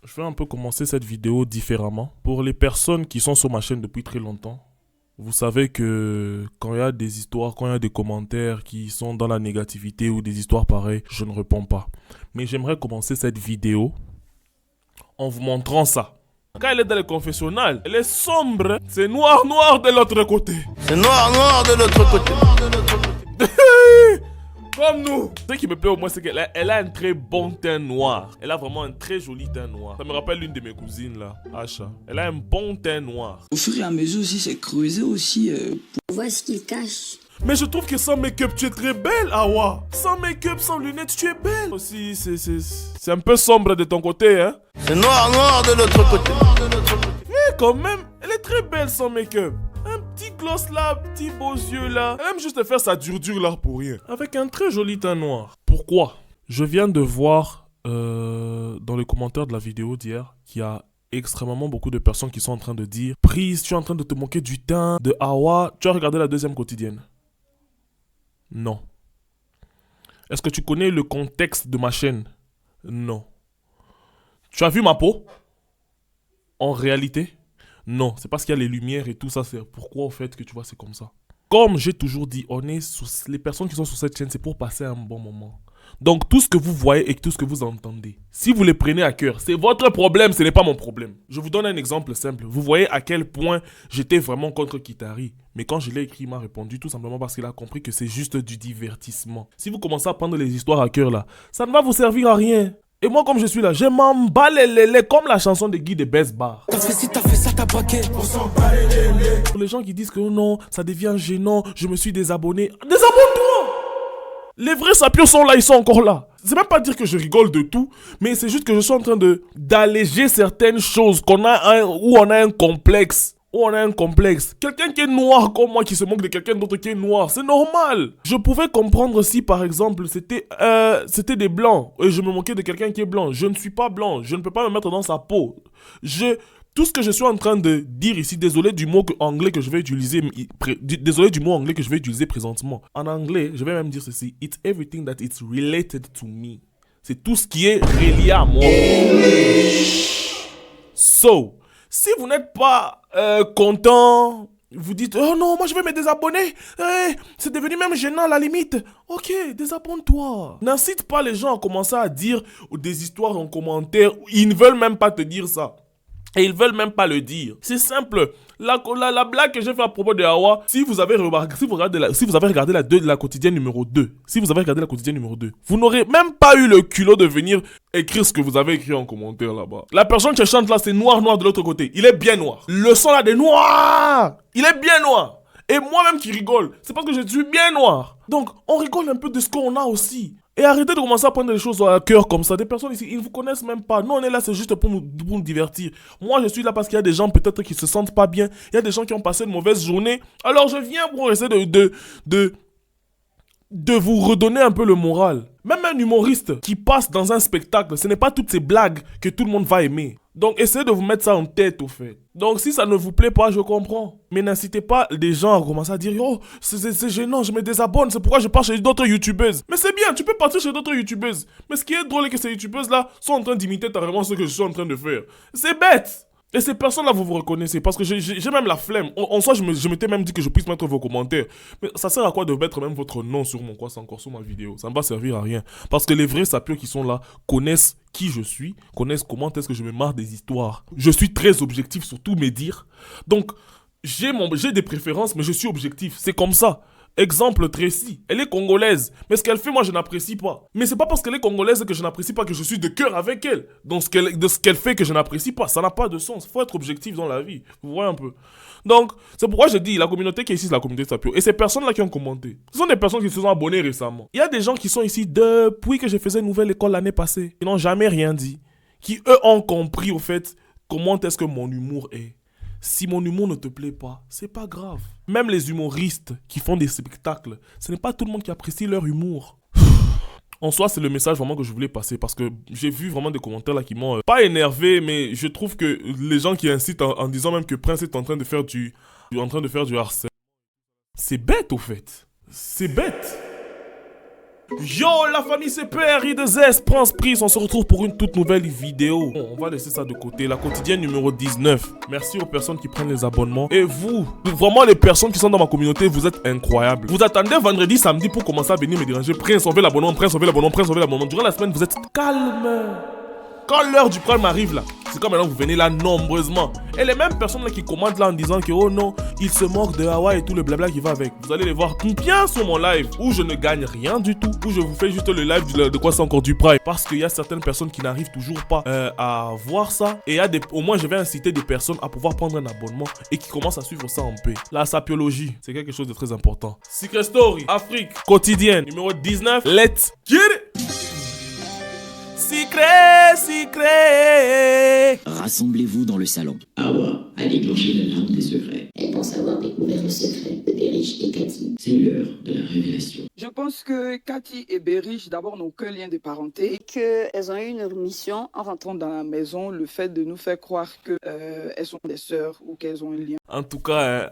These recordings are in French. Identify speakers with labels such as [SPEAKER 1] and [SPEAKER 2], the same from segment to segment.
[SPEAKER 1] Je vais un peu commencer cette vidéo différemment. Pour les personnes qui sont sur ma chaîne depuis très longtemps, vous savez que quand il y a des histoires, quand il y a des commentaires qui sont dans la négativité ou des histoires pareilles, je ne réponds pas. Mais j'aimerais commencer cette vidéo en vous montrant ça. Quand elle est dans le confessionnal, elle est sombre. C'est noir, noir de l'autre côté.
[SPEAKER 2] C'est noir, noir de l'autre côté.
[SPEAKER 1] Comme nous. Ce qui me plaît au moins, c'est qu'elle a un très bon teint noir. Elle a vraiment un très joli teint noir. Ça me rappelle l'une de mes cousines là, Asha. Elle a un bon teint noir.
[SPEAKER 3] Au fur et à mesure aussi, c'est creusé aussi
[SPEAKER 4] On voit ce qu'il cache.
[SPEAKER 1] Mais je trouve que sans make-up, tu es très belle, Awa. Sans make-up, sans lunettes, tu es belle. Aussi, c'est un peu sombre de ton côté, hein.
[SPEAKER 2] C'est noir, noir de l'autre côté.
[SPEAKER 1] Mais quand même, elle est très belle sans make-up. Un petit gloss là, petit beaux yeux là. Elle aime juste faire sa dure là pour rien. Avec un très joli teint noir. Pourquoi? Je viens de voir dans les commentaires de la vidéo d'hier qu'il y a extrêmement beaucoup de personnes qui sont en train de dire « Prise, tu es en train de te moquer du teint de Awa. Tu as regardé la deuxième quotidienne ?» Non. Est-ce que tu connais le contexte de ma chaîne? Non. Tu as vu ma peau? En réalité? Non, c'est parce qu'il y a les lumières et tout ça, c'est pourquoi au fait que tu vois c'est comme ça. Comme j'ai toujours dit, les personnes qui sont sur cette chaîne, c'est pour passer un bon moment. Donc tout ce que vous voyez et tout ce que vous entendez, si vous les prenez à cœur, c'est votre problème, ce n'est pas mon problème. Je vous donne un exemple simple. Vous voyez à quel point j'étais vraiment contre Kitari. Mais quand je l'ai écrit, il m'a répondu tout simplement parce qu'il a compris que c'est juste du divertissement. Si vous commencez à prendre les histoires à cœur là, ça ne va vous servir à rien. Et moi, comme je suis là, je m'en bats les lélés, comme la chanson de Guy de Best Bar.
[SPEAKER 3] T'as fait ça, t'as paquet. On s'en bat les lélés.
[SPEAKER 1] Pour les gens qui disent que oh non, ça devient gênant, je me suis désabonné. Désabonne-toi! Les vrais sapiens sont là, ils sont encore là. C'est même pas dire que je rigole de tout, mais c'est juste que je suis en train d'alléger certaines choses où on a un complexe. Quelqu'un qui est noir comme moi qui se moque de quelqu'un d'autre qui est noir, c'est normal. Je pouvais comprendre si par exemple c'était des blancs et je me moquais de quelqu'un qui est blanc. Je ne suis pas blanc, je ne peux pas me mettre dans sa peau. Tout ce que je suis en train de dire ici, désolé du mot anglais que je vais utiliser, présentement. En anglais, je vais même dire ceci. It's everything that is related to me. C'est tout ce qui est relié à moi. So, si vous n'êtes pas content, vous dites « Oh non, moi je vais me désabonner. C'est devenu même gênant à la limite. » Ok, désabonne-toi. N'incite pas les gens à commencer à dire des histoires en commentaire. Ils ne veulent même pas te dire ça. Et ils veulent même pas le dire. C'est simple. La blague que j'ai fait à propos de Awa, si vous avez regardé la quotidienne numéro 2, vous n'aurez même pas eu le culot de venir écrire ce que vous avez écrit en commentaire là-bas. La personne qui chante là, c'est noir, noir de l'autre côté. Il est bien noir. Le son là de noir, il est bien noir. Et moi-même qui rigole, c'est parce que je suis bien noir. Donc, on rigole un peu de ce qu'on a aussi. Et arrêtez de commencer à prendre des choses à cœur comme ça. Des personnes ici, ils ne vous connaissent même pas. Nous, on est là, c'est juste pour nous divertir. Moi, je suis là parce qu'il y a des gens peut-être qui se sentent pas bien. Il y a des gens qui ont passé une mauvaise journée. Alors, je viens pour essayer de vous redonner un peu le moral. Même un humoriste qui passe dans un spectacle, ce n'est pas toutes ces blagues que tout le monde va aimer. Donc, essayez de vous mettre ça en tête, au fait. Donc, si ça ne vous plaît pas, je comprends. Mais n'incitez pas les gens à commencer à dire « Oh, c'est gênant, je me désabonne, c'est pourquoi je pars chez d'autres youtubeuses. » Mais c'est bien, tu peux partir chez d'autres youtubeuses. Mais ce qui est drôle, c'est que ces youtubeuses-là sont en train d'imiter carrément ce que je suis en train de faire. C'est bête. Et ces personnes-là, vous reconnaissez. Parce que j'ai même la flemme. En soi, je m'étais même dit que je puisse mettre vos commentaires. Mais ça sert à quoi de mettre même votre nom sur mon quoi, c'est encore sur ma vidéo. Ça ne va servir à rien. Parce que les vrais sapiens qui sont là connaissent qui je suis, connaissent comment est-ce que je me marre des histoires. Je suis très objectif sur tous mes dires. Donc, j'ai des préférences, mais je suis objectif. C'est comme ça. Exemple, Tracy, elle est congolaise, mais ce qu'elle fait, moi, je n'apprécie pas. Mais c'est pas parce qu'elle est congolaise que je n'apprécie pas que je suis de cœur avec elle. Donc, de ce qu'elle fait que je n'apprécie pas, ça n'a pas de sens. Faut être objectif dans la vie. Vous voyez un peu. Donc, c'est pourquoi je dis, la communauté qui est ici, c'est la communauté Sapio. Et ces personnes-là qui ont commenté, ce sont des personnes qui se sont abonnées récemment. Il y a des gens qui sont ici depuis que je faisais une nouvelle école l'année passée. Ils n'ont jamais rien dit. Qui, eux, ont compris, au fait, comment est-ce que mon humour est. Si mon humour ne te plaît pas, c'est pas grave. Même les humoristes qui font des spectacles, ce n'est pas tout le monde qui apprécie leur humour. En soi, c'est le message vraiment que je voulais passer parce que j'ai vu vraiment des commentaires là qui m'ont pas énervé, mais je trouve que les gens qui incitent en disant même que Prince est en train de faire du harcèlement, c'est bête au fait. C'est bête. Yo la famille, c'est PRI2S, Prince Prince, on se retrouve pour une toute nouvelle vidéo. Bon, on va laisser ça de côté, la quotidienne numéro 19. Merci aux personnes qui prennent les abonnements. Et vous, vraiment les personnes qui sont dans ma communauté, vous êtes incroyables. Vous attendez vendredi, samedi pour commencer à venir me déranger. Prince, on veut l'abonnement, Prince, on veut l'abonnement, Prince, on veut l'abonnement. Durant la semaine, vous êtes calme. Quand l'heure du prime arrive là, c'est comme maintenant vous venez là nombreusement. Et les mêmes personnes là qui commentent là en disant que oh non, ils se moquent de Hawa et tout le blabla qui va avec. Vous allez les voir bien sur mon live où je ne gagne rien du tout, où je vous fais juste le live de quoi c'est encore du prime. Parce qu'il y a certaines personnes qui n'arrivent toujours pas à voir ça. Et il y a au moins je vais inciter des personnes à pouvoir prendre un abonnement et qui commencent à suivre ça en paix. La sapiologie, c'est quelque chose de très important. Secret Story, Afrique, quotidienne, numéro 19, let's get it! Secret, secret.
[SPEAKER 5] Rassemblez-vous dans le salon.
[SPEAKER 6] Hawa a déclenché la lampe des secrets.
[SPEAKER 4] Elle pense avoir découvert le secret de Berich et Cathy.
[SPEAKER 6] C'est l'heure de la révélation.
[SPEAKER 7] Je pense que Cathy et Berich, d'abord, n'ont aucun lien de parenté.
[SPEAKER 8] Et qu'elles ont eu une mission
[SPEAKER 7] En rentrant dans la maison, le fait de nous faire croire qu'elles sont des sœurs ou qu'elles ont un lien.
[SPEAKER 1] En tout cas,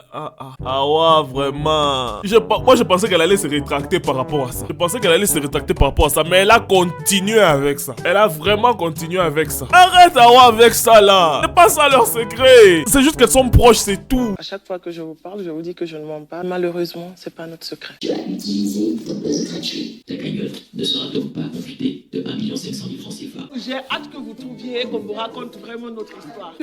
[SPEAKER 1] Hawa, vraiment. Moi, je pensais qu'elle allait se rétracter par rapport à ça. Mais elle a continué avec ça. Elle a vraiment continué avec ça. Arrête, Hawa, avec ça, là. C'est pas ça leur secret. C'est juste qu'elles sont proches, c'est tout.
[SPEAKER 9] À chaque fois que je vous parle, je vous dis que je ne mens pas. Malheureusement, c'est pas notre secret.
[SPEAKER 4] Tu as utilisé ton buzz gratuit.
[SPEAKER 6] Ta cagnotte ne sera donc pas confitée de 1 700 000 francs CFA.
[SPEAKER 9] J'ai hâte que vous trouviez et qu'on vous raconte vraiment notre histoire.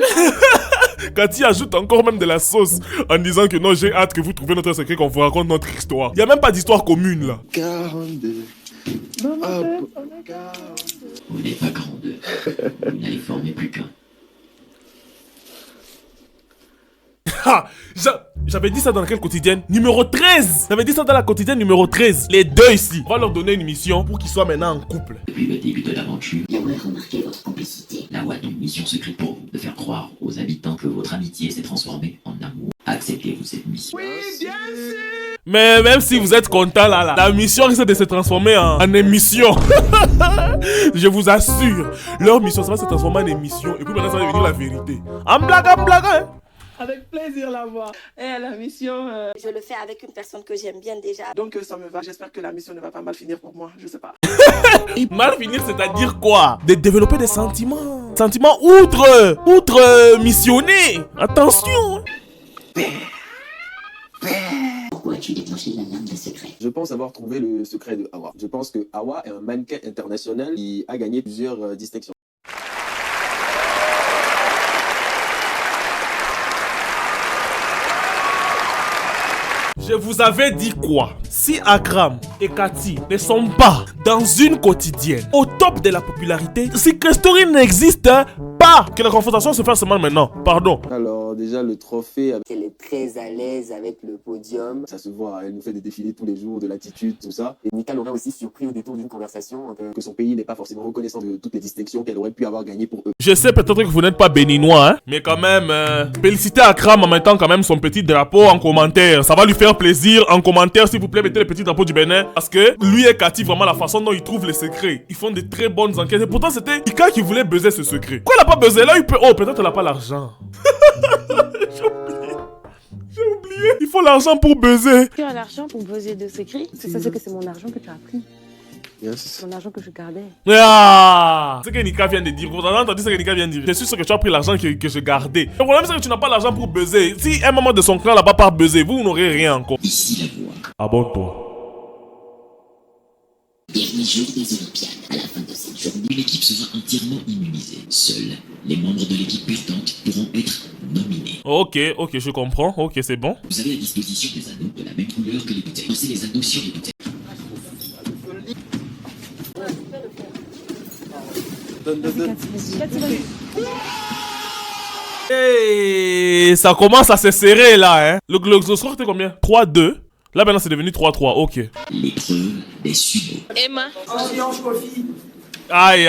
[SPEAKER 1] Cathy ajoute encore même de la sauce en disant que non, j'ai hâte que vous trouviez notre secret, qu'on vous raconte notre histoire. Il y a même pas d'histoire commune, là.
[SPEAKER 2] 42.
[SPEAKER 6] Vous n'êtes pas 42. Vous n'allez former plus qu'un.
[SPEAKER 1] J'avais dit ça dans laquelle quotidienne numéro 13. J'avais dit ça dans la quotidienne numéro 13. Les deux ici. On va leur donner une mission pour qu'ils soient maintenant en couple.
[SPEAKER 6] Depuis le début de l'aventure,
[SPEAKER 4] J'aimerais remarquer votre complicité.
[SPEAKER 6] la Hawa a une mission secrète pour vous, de faire croire aux habitants que votre amitié s'est transformée en amour. Acceptez-vous cette mission?
[SPEAKER 1] Mais même si vous êtes content là, la mission risque de se transformer en émission. Je vous assure. Leur mission, ça va se transformer en émission. Et puis maintenant, ça va devenir la vérité. En blague, hein.
[SPEAKER 9] Avec plaisir la voir. Et la mission...
[SPEAKER 8] Je le fais avec une personne que j'aime bien déjà.
[SPEAKER 9] Donc ça me va. J'espère que la mission ne va pas mal finir pour moi. Je sais pas.
[SPEAKER 1] Mal finir, c'est-à-dire quoi? De développer des sentiments. Sentiments outre missionnés. Attention.
[SPEAKER 4] Pourquoi as-tu déclenché la lampe des secrets?
[SPEAKER 10] Je pense avoir trouvé le secret de Hawa. Je pense que Hawa est un mannequin international qui a gagné plusieurs distinctions.
[SPEAKER 1] Je vous avais dit quoi? Si Akram et Cathy ne sont pas dans une quotidienne au top de la popularité, Secret Story n'existe pas. Que la confrontation se fasse seulement maintenant. Pardon.
[SPEAKER 10] Alors déjà le trophée,
[SPEAKER 8] Elle est très à l'aise avec le podium.
[SPEAKER 10] ça se voit, elle nous fait des défilés tous les jours, de l'attitude, tout ça. Et Nika l'aurait aussi surpris au détour d'une conversation que son pays n'est pas forcément reconnaissant de toutes les distinctions qu'elle aurait pu avoir gagnées pour eux.
[SPEAKER 1] Je sais peut-être que vous n'êtes pas béninois, hein, mais quand même, félicitez Akram en mettant quand même son petit drapeau en commentaire. Ça va lui faire plaisir. En commentaire, s'il vous plaît, mettez le petit drapeau du Bénin. Parce que lui et Cathy, vraiment la façon dont ils trouvent les secrets, ils font de très bonnes enquêtes. Et pourtant, c'était Ika qui voulait buzzer ce secret. Pourquoi il n'a pas buzzé? Là, il peut... Oh, peut-être elle n'a pas l'argent. J'ai oublié. Il faut l'argent pour buzzer.
[SPEAKER 11] Tu as l'argent pour buzzer de secrets? C'est ça, c'est que c'est mon argent que tu as pris.
[SPEAKER 10] Yes.
[SPEAKER 11] Mon argent que je gardais.
[SPEAKER 1] Ah, c'est ce que Nika vient de dire. Vous avez entendu ce que Nika vient de dire? Je suis sûr que tu as pris l'argent que je gardais. Le problème, c'est que tu n'as pas l'argent pour buzzer. Si un membre de son clan là-bas part buzzer, vous n'aurez rien encore.
[SPEAKER 6] Ici la Voix.
[SPEAKER 1] Abonne-toi.
[SPEAKER 6] Dernier jour des Olympiades. À la fin de cette journée, une équipe sera entièrement immunisée. Seuls les membres de l'équipe perdante pourront être nominés.
[SPEAKER 1] Ok, je comprends. Ok, c'est bon.
[SPEAKER 6] Vous avez à disposition des anneaux de la même couleur que les bouteilles. Lancez les anneaux sur les bouteilles.
[SPEAKER 1] Hey, ça commence à se serrer là, hein. Le score était combien? 3-2. Là maintenant c'est devenu 3-3, ok.
[SPEAKER 6] L'épreuve des sumo.
[SPEAKER 11] Emma.
[SPEAKER 1] Aïe.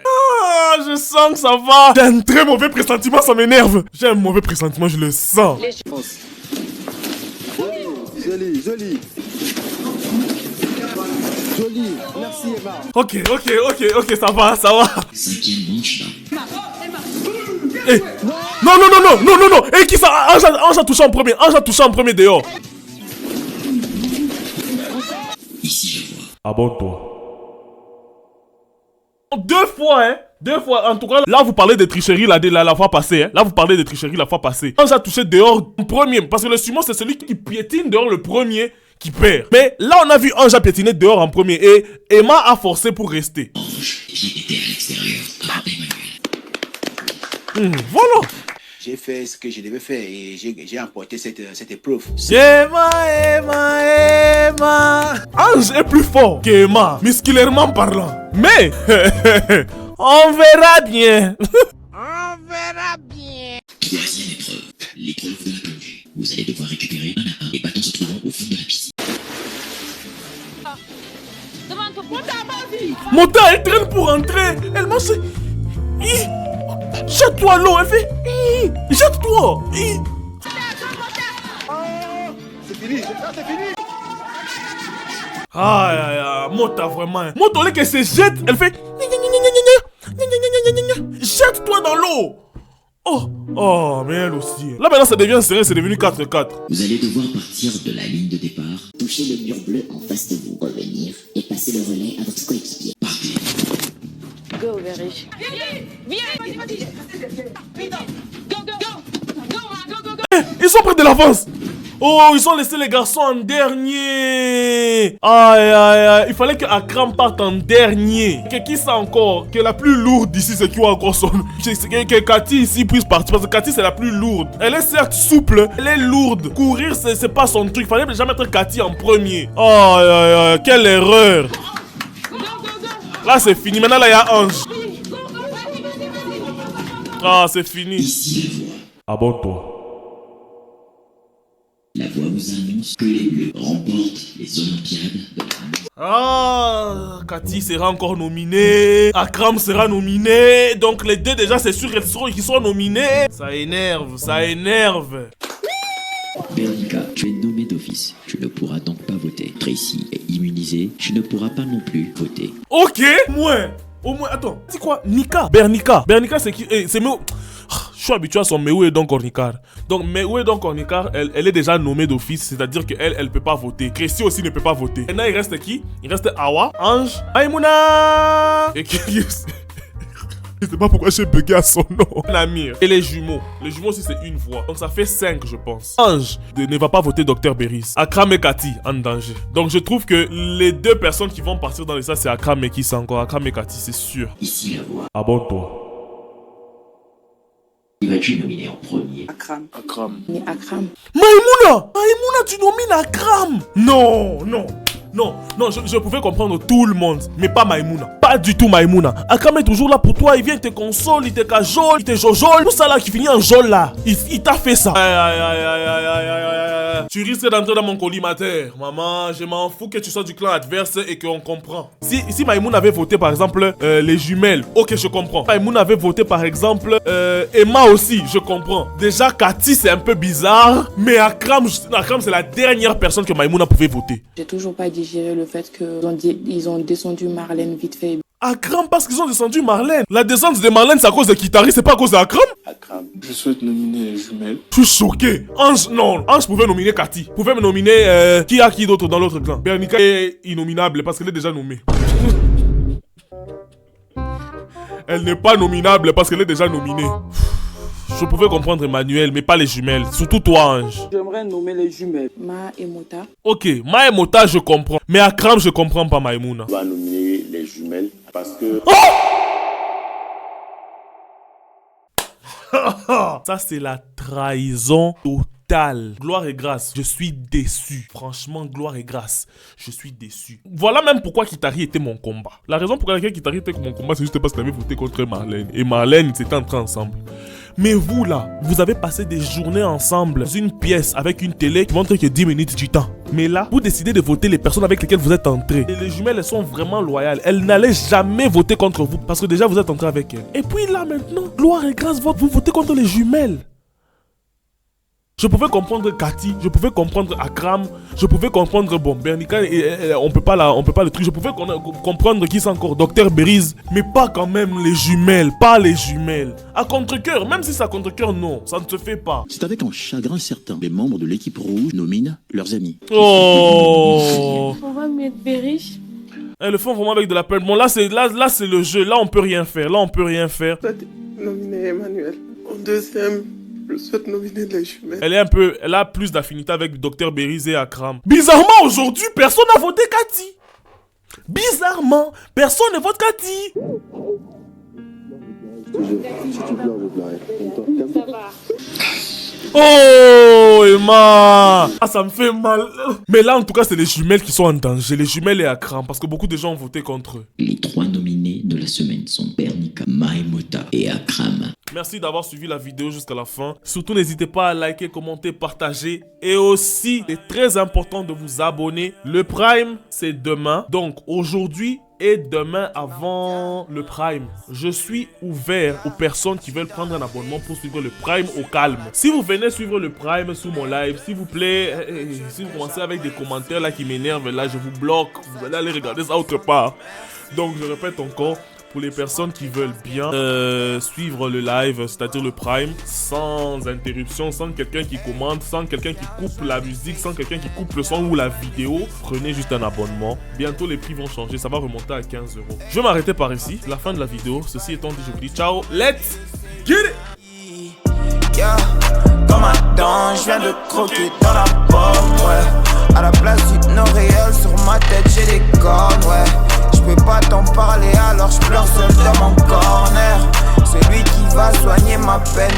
[SPEAKER 1] Ah, je sens que ça va. J'ai un très mauvais pressentiment, ça m'énerve. J'ai un mauvais pressentiment, je le sens.
[SPEAKER 2] Joli. Joli. Merci Emma.
[SPEAKER 1] Ok, ça va.
[SPEAKER 6] Cinquième manche là.
[SPEAKER 1] Hey. Non. Et qui ça? Ange a touché en premier dehors. Abonne-toi. Deux fois, hein. Deux fois. En tout cas, là, vous parlez de tricherie la fois passée. Hein. Là, vous parlez de tricherie la fois passée. Ange a touché dehors en premier. Parce que le sumo, c'est celui qui piétine dehors le premier qui perd. Mais là, on a vu Ange a piétiné dehors en premier. Et Emma a forcé pour rester.
[SPEAKER 6] Ange, j'étais à l'extérieur, comme Emmanuel.
[SPEAKER 1] Voilà.
[SPEAKER 5] J'ai fait ce que je devais faire et j'ai emporté cette épreuve.
[SPEAKER 1] Emma. Ange est plus fort qu'Emma, musculairement parlant. Mais, on verra bien.
[SPEAKER 6] Troisième épreuve, l'épreuve de la plongée. Vous allez devoir récupérer un à un les bâtons se trouvant au fond de la piscine.
[SPEAKER 1] Mota, elle traîne pour entrer. Elle mange. Jette-toi l'eau, elle fait. Jette-toi.
[SPEAKER 2] C'est fini, c'est fini.
[SPEAKER 1] Aïe, aïe, aïe, Mota vraiment. Mota, au lieu qu'elle se jette, elle fait. Jette-toi dans l'eau. Oh, mais elle aussi. Là maintenant, ça devient serré, c'est devenu 4-4.
[SPEAKER 6] Vous allez devoir partir de la ligne de départ.
[SPEAKER 4] Touchez le mur bleu en face de vous. Revenir et passer le relais à votre coéquipier.
[SPEAKER 6] Partez.
[SPEAKER 11] Go, Berich.
[SPEAKER 1] Ils sont près de l'avance. Oh, ils ont laissé les garçons en dernier. Aïe, aïe, aïe. Il fallait que Akram parte en dernier. Que qui ça encore? Que la plus lourde ici, c'est qui a encore son... Que Cathy ici puisse partir. Parce que Cathy, c'est la plus lourde. Elle est certes souple, elle est lourde. Courir, c'est pas son truc. Il fallait déjà mettre Cathy en premier. Aïe, aïe, aïe. Quelle erreur. Là, c'est fini. Maintenant, là, il y a Ange. Ah, c'est fini.
[SPEAKER 6] Ici la voix.
[SPEAKER 1] Abonne-toi.
[SPEAKER 6] La voix vous annonce que les Bleus remportent les Olympiades de la...
[SPEAKER 1] Ah, Cathy sera encore nominée. Akram sera nominé. Donc les deux déjà c'est sûr qu'ils seront nominés. Ça énerve, ça énerve.
[SPEAKER 6] Bernica, tu es nommé d'office. Tu ne pourras donc pas voter. Tracy est immunisée. Tu ne pourras pas non plus voter.
[SPEAKER 1] Ok, moins. Au moins, attends, c'est quoi? Nika. Bernica. Bernica c'est qui? C'est Méo. Je suis habitué à son Méo et donc Ornikar. Donc Méo et donc Ornikar, elle est déjà nommée d'office, c'est-à-dire qu'elle ne peut pas voter. Tracy aussi ne peut pas voter. Maintenant il reste qui? Il reste Awa, Ange, Maïmouna. Et qui? Je sais pas pourquoi j'ai bugué à son nom. Namir. Et les jumeaux. Les jumeaux aussi c'est une voix. Donc ça fait 5 je pense. Ange ne va pas voter Dr Beris. Akram et Cathy en danger. Donc je trouve que les deux personnes qui vont partir dans les salles c'est Akram et qui c'est encore. Akram et Cathy c'est sûr.
[SPEAKER 6] Ici la voix.
[SPEAKER 1] Abonne-toi.
[SPEAKER 6] Qui vas-tu nominer en premier?
[SPEAKER 7] Akram.
[SPEAKER 5] Akram.
[SPEAKER 11] Mais Akram.
[SPEAKER 1] Maïmouna! Maïmouna, tu nomines Akram! Non, non. Non, non, je pouvais comprendre tout le monde, mais pas Maïmouna. Pas du tout Maïmouna. Akram est toujours là pour toi, il vient te console, il te cajole, il te jojole. Tout ça là qui finit en jol là. Il t'a fait ça. Aïe, aïe, aïe, aïe, aïe, aïe, aïe, aïe. Tu risques d'entrer dans mon collimateur. Maman, je m'en fous que tu sois du clan adverse et qu'on comprend. Si Maïmouna avait voté par exemple les jumelles, ok, je comprends. Maïmouna avait voté par exemple Emma aussi, je comprends. Déjà, Cathy c'est un peu bizarre, mais Akram c'est la dernière personne que Maïmouna pouvait voter.
[SPEAKER 9] J'ai toujours pas digéré le fait qu'ils ont descendu Marlène vite fait.
[SPEAKER 1] Akram parce qu'ils ont descendu Marlène. La descente de Marlène c'est à cause de Kitari, c'est pas à cause d'Akram.
[SPEAKER 5] Akram. Je souhaite nominer les jumelles.
[SPEAKER 1] Je suis choqué. Ange, non. Ange pouvait nominer Cathy. Pouvait me nominer qui d'autre dans l'autre clan. Bernica est innominable parce qu'elle est déjà nommée. Elle n'est pas nominable parce qu'elle est déjà nominée. Je pouvais comprendre Emmanuel, mais pas les jumelles. Surtout toi, Ange.
[SPEAKER 7] J'aimerais nommer les jumelles.
[SPEAKER 9] Ma et Mota.
[SPEAKER 1] Ok, Ma et Mota, je comprends. Mais Akram, je comprends pas Maïmouna.
[SPEAKER 5] On va nominer les jumelles parce que...
[SPEAKER 1] Ça, c'est la trahison totale. Gloire et grâce, je suis déçu. Franchement, gloire et grâce, je suis déçu. Voilà même pourquoi Kitari était mon combat. La raison pour laquelle Kitari était mon combat, c'est juste parce qu'il avait voté contre Marlène. Et Marlène, ils étaient entrés ensemble. Mais vous là, vous avez passé des journées ensemble dans une pièce avec une télé qui montre que 10 minutes du temps. Mais là, vous décidez de voter les personnes avec lesquelles vous êtes entrés. Et les jumelles, elles sont vraiment loyales. Elles n'allaient jamais voter contre vous parce que déjà vous êtes entrés avec elles. Et puis là maintenant, gloire et grâce, vous votez contre les jumelles. Je pouvais comprendre Cathy, je pouvais comprendre Akram, je pouvais comprendre Bernica, on peut pas le truc. Je pouvais comprendre qui c'est encore, Dr Beris, mais pas quand même les jumelles, pas les jumelles. À contre-cœur, même si c'est à contre-cœur, non, ça ne se fait pas.
[SPEAKER 12] C'est avec un chagrin certain, les membres de l'équipe rouge nominent leurs amis.
[SPEAKER 1] Oh.
[SPEAKER 11] On va mettre Berich.
[SPEAKER 1] Elles le font vraiment avec de la peine. Bon, là, c'est le jeu. Là, on peut rien faire. Là, on peut rien faire.
[SPEAKER 13] Nominé Emmanuel. En deuxième, je souhaite nominer les jumelles.
[SPEAKER 1] Elle a plus d'affinité avec Dr Berryz et Akram. Bizarrement, aujourd'hui, personne n'a voté Cathy. Bizarrement, personne ne vote Cathy.
[SPEAKER 10] Si tu pleures, je pleurerai.
[SPEAKER 11] Ça va.
[SPEAKER 1] Oh, Emma! Ah, ça me fait mal. Mais là, en tout cas, c'est les jumelles qui sont en danger. Les jumelles et Akram, parce que beaucoup de gens ont voté contre eux.
[SPEAKER 6] Les 3 nominés de la semaine sont Bernica, Maïmota et Akram.
[SPEAKER 1] Merci d'avoir suivi la vidéo jusqu'à la fin. Surtout, n'hésitez pas à liker, commenter, partager. Et aussi, c'est très important de vous abonner. Le Prime, c'est demain. Donc, aujourd'hui et demain avant le Prime, je suis ouvert aux personnes qui veulent prendre un abonnement pour suivre le Prime au calme. Si vous venez suivre le Prime sous mon live, s'il vous plaît, si vous commencez avec des commentaires là qui m'énervent, là je vous bloque, vous allez aller regarder ça autre part. Donc je répète encore, pour les personnes qui veulent bien suivre le live, c'est-à-dire le Prime, sans interruption, sans quelqu'un qui commente, sans quelqu'un qui coupe la musique, sans quelqu'un qui coupe le son ou la vidéo, prenez juste un abonnement. Bientôt les prix vont changer, ça va remonter à 15 €. Je vais m'arrêter par ici, la fin de la vidéo. Ceci étant dit, je vous dis ciao, let's get it!
[SPEAKER 14] Yeah. Comme un dent, je viens de croquer dans la pomme, ouais. À la place d'une réelle, sur ma tête j'ai des cornes, ouais. Je peux pas t'en parler alors je pleure seul dans mon corner. C'est lui qui va soigner ma peine.